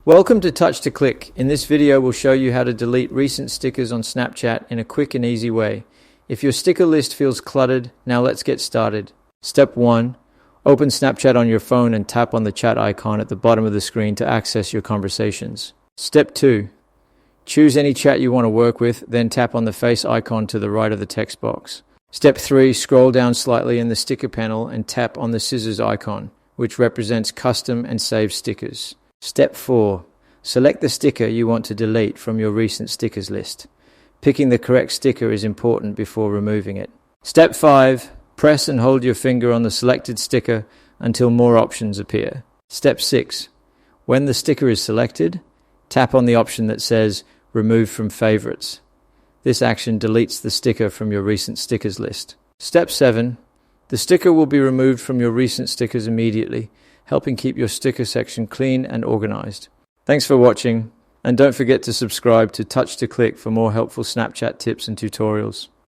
Welcome to Touch to Click. In this video, we'll show you how to delete recent stickers on Snapchat in a quick and easy way. If your sticker list feels cluttered, now let's get started. Step 1. Open Snapchat on your phone and tap on the chat icon at the bottom of the screen to access your conversations. Step 2. Choose any chat you want to work with, then tap on the face icon to the right of the text box. Step 3. Scroll down slightly in the sticker panel and tap on the scissors icon, which represents custom and saved stickers. Step 4. Select the sticker you want to delete from your recent stickers list. Picking the correct sticker is important before removing it. Step 5. Press and hold your finger on the selected sticker until more options appear. Step 6. When the sticker is selected, tap on the option that says Remove from Favorites. This action deletes the sticker from your recent stickers list. Step 7. The sticker will be removed from your recent stickers immediately, helping keep your sticker section clean and organized. Thanks for watching, and don't forget to subscribe to Touch to Click for more helpful Snapchat tips and tutorials.